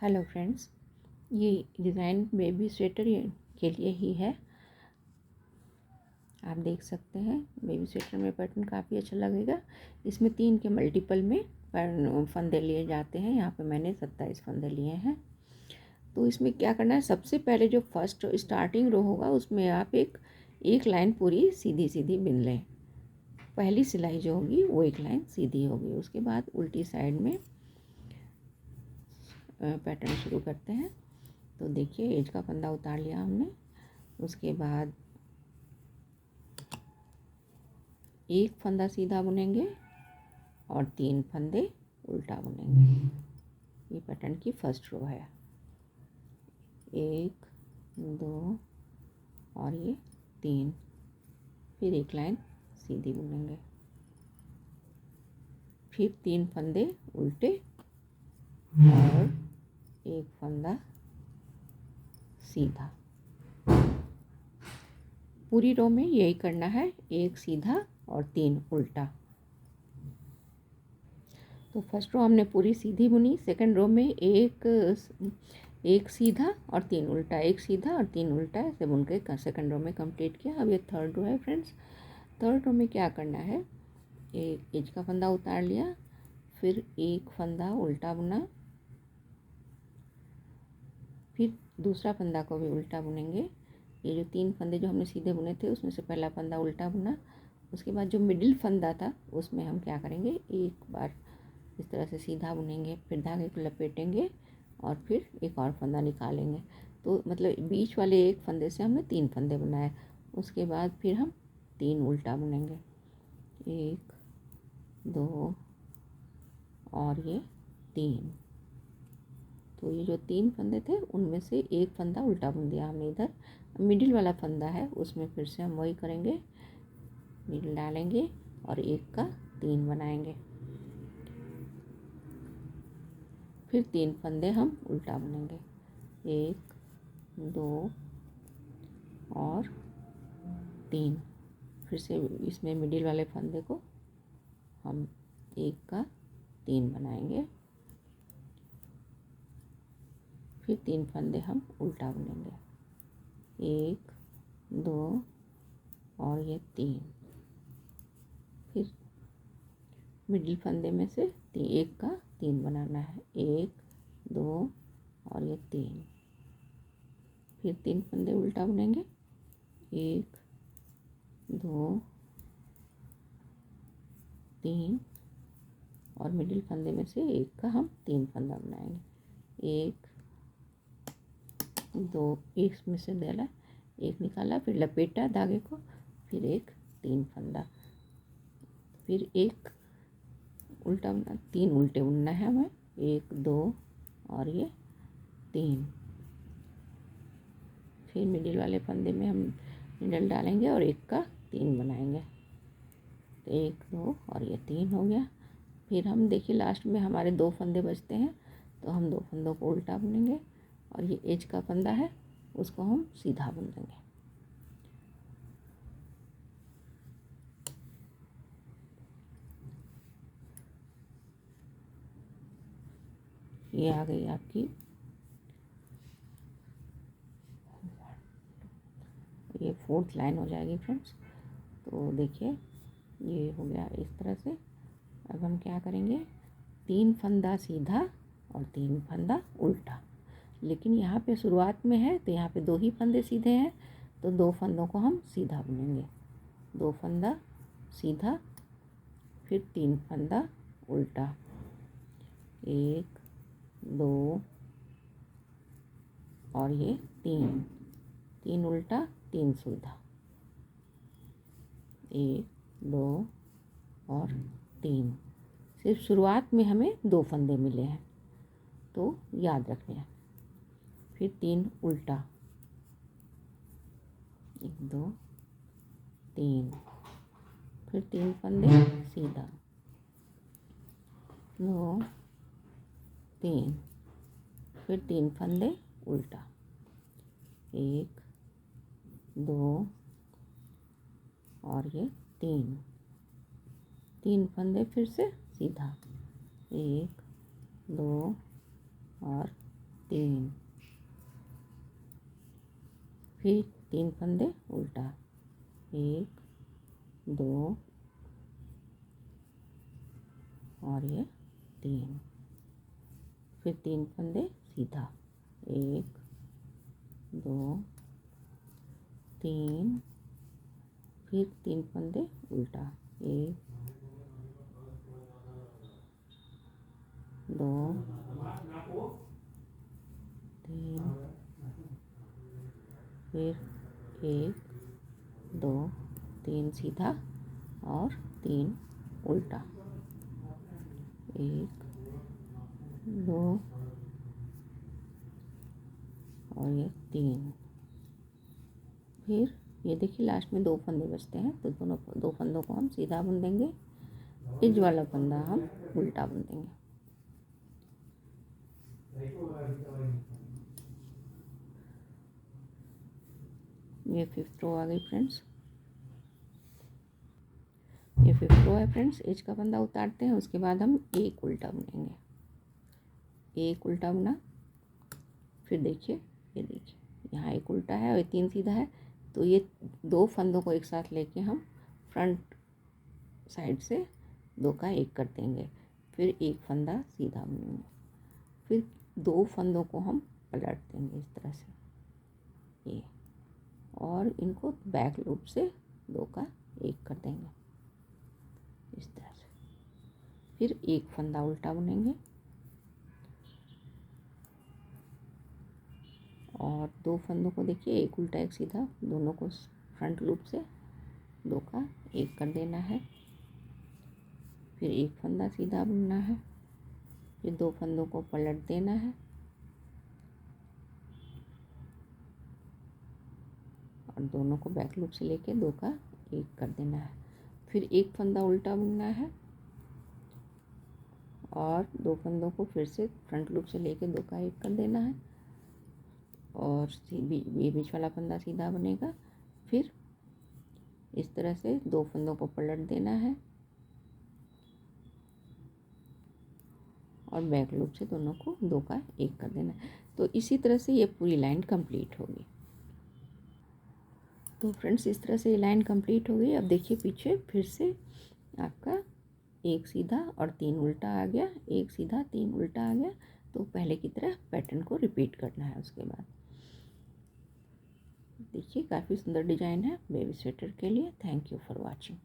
Hello friends, ये design baby sweater के लिए ही है। आप देख सकते हैं बेबी स्वेटर में पैटर्न काफ़ी अच्छा लगेगा। इसमें 3 के मल्टीपल में फंदे लिए जाते हैं। यहाँ पे मैंने 27 फंदे लिए हैं। तो इसमें क्या करना है, सबसे पहले जो फर्स्ट स्टार्टिंग रो होगा उसमें आप एक लाइन पूरी सीधी सीधी बिन लें। पहली सिलाई जो होगी वो एक लाइन सीधी होगी। उसके बाद उल्टी साइड में पैटर्न शुरू करते हैं। तो देखिए, एज का फंदा उतार लिया हमने। उसके बाद एक फंदा सीधा बुनेंगे और 3 फंदे उल्टा बुनेंगे। ये पैटर्न की फर्स्ट रो है। 1 2 और ये 3। फिर एक लाइन सीधी बुनेंगे, फिर 3 फंदे उल्टे और एक फंदा सीधा। पूरी रो में यही करना है, एक सीधा और 3 उल्टा। तो फर्स्ट रो हमने पूरी सीधी बुनी। सेकंड रो में एक सीधा और 3 उल्टा, एक सीधा और 3 उल्टा, ऐसे बुन के सेकंड रो में कंप्लीट किया। अब ये थर्ड रो है फ्रेंड्स। थर्ड रो में क्या करना है, एक एज का फंदा उतार लिया, फिर एक फंदा उल्टा बुना, फिर दूसरा फंदा को भी उल्टा बुनेंगे। ये जो 3 फंदे जो हमने सीधे बुने थे उसमें से पहला फंदा उल्टा बुना। उसके बाद जो मिडिल फंदा था उसमें हम क्या करेंगे, एक बार इस तरह से सीधा बुनेंगे, फिर धागे को लपेटेंगे और फिर एक और फंदा निकालेंगे। तो मतलब बीच वाले एक फंदे से हमने 3 फंदे बनाए। उसके बाद फिर हम 3 उल्टा बुनेंगे, 1 2 और ये 3। तो ये जो 3 फंदे थे उनमें से एक फंदा उल्टा बुन दिया हमने इधर। मिडिल वाला फंदा है उसमें फिर से हम वही करेंगे, नीडल डालेंगे और एक का 3 बनाएंगे। फिर 3 फंदे हम उल्टा बुनेंगे, 1 2 और 3। फिर से इसमें मिडिल वाले फंदे को हम एक का 3 बनाएंगे। फिर 3 फंदे हम उल्टा बुनेंगे, 1 2 और ये 3। फिर मिडिल फंदे में से एक का 3 बनाना है, 1 2 और ये 3। फिर 3 फंदे उल्टा बुनेंगे, 1 2 3 और मिडिल फंदे में से एक का हम 3 फंदा बनाएंगे, 1 2, एक में से डाला, एक निकाला, फिर लपेटा धागे को, फिर एक 3 फंदा, फिर एक उल्टा बुना, 3 उल्टे बुनना है हमें, 1 2 और ये 3। फिर मिडिल वाले फंदे में हम नीडल डालेंगे और एक का 3 बनाएंगे। तो 1 2 और ये 3 हो गया। फिर हम देखिए लास्ट में हमारे 2 फंदे बचते हैं, तो हम 2 फंदों को उल्टा बुनेंगे और ये एज का फंदा है उसको हम सीधा बुन देंगे। ये आ गई आपकी ये 4th लाइन हो जाएगी फ्रेंड्स। तो देखिए ये हो गया इस तरह से। अब हम क्या करेंगे, 3 फंदा सीधा और 3 फंदा उल्टा। लेकिन यहाँ पे शुरुआत में है तो यहाँ पे 2 ही फंदे सीधे हैं, तो 2 फंदों को हम सीधा बुनेंगे। 2 फंदा सीधा, फिर 3 फंदा उल्टा, 1 2 और ये 3 उल्टा 3 सीधा, 1 2 और 3। सिर्फ शुरुआत में हमें 2 फंदे मिले हैं तो याद रखने हैं। फिर 3 उल्टा, 1 2 3, फिर 3 फंदे सीधा, 2 3, फिर 3 फंदे उल्टा, 1 2 और ये 3 फंदे फिर से सीधा, 1 2 और 3, फिर 3 फंदे उल्टा, 1 2 और ये 3, फिर 3 फंदे सीधा, 1 2 3, फिर 3 फंदे उल्टा, 1 2 3, फिर 1 2 3 सीधा और 3 उल्टा, 1 2 और ये 3, फिर ये देखिए लास्ट में 2 फंदे बचते हैं, तो दोनों 2 फंदों को हम सीधा बुन देंगे, एज वाला फंदा हम उल्टा बुन देंगे। ये 5th रो आ गई फ्रेंड्स, ये 5th रो है फ्रेंड्स। एज का फंदा उतारते हैं, उसके बाद हम एक उल्टा बुनेंगे, एक उल्टा बुना, फिर देखिए ये देखिए यहाँ एक उल्टा है और ये 3 सीधा है, तो ये 2 फंदों को एक साथ लेके हम फ्रंट साइड से 2 का 1 कर देंगे, फिर एक फंदा सीधा बुनेंगे, फिर 2 फंदों को हम पलट देंगे इस तरह से ये, और इनको बैक लूप से 2 का 1 कर देंगे इस तरह से, फिर एक फंदा उल्टा बुनेंगे और 2 फंदों को देखिए एक उल्टा एक सीधा, दोनों को फ्रंट लूप से 2 का 1 कर देना है, फिर एक फंदा सीधा बुनना है, फिर 2 फंदों को पलट देना है और दोनों को बैक लूप से लेके 2 का 1 कर देना है, फिर एक फंदा उल्टा बुनना है और 2 फंदों को फिर से फ्रंट लूप से लेके 2 का 1 कर देना है और ये बीच वाला फंदा सीधा बनेगा, फिर इस तरह से 2 फंदों को पलट देना है और बैक लूप से दोनों को 2 का 1 कर देना है। तो इसी तरह से ये पूरी लाइन कंप्लीट होगी। तो फ्रेंड्स इस तरह से ये लाइन कंप्लीट हो गई। अब देखिए पीछे फिर से आपका 1 सीधा और 3 उल्टा आ गया, 1 सीधा 3 उल्टा आ गया, तो पहले की तरह पैटर्न को रिपीट करना है। उसके बाद देखिए काफ़ी सुंदर डिजाइन है बेबी स्वेटर के लिए। Thank you for watching.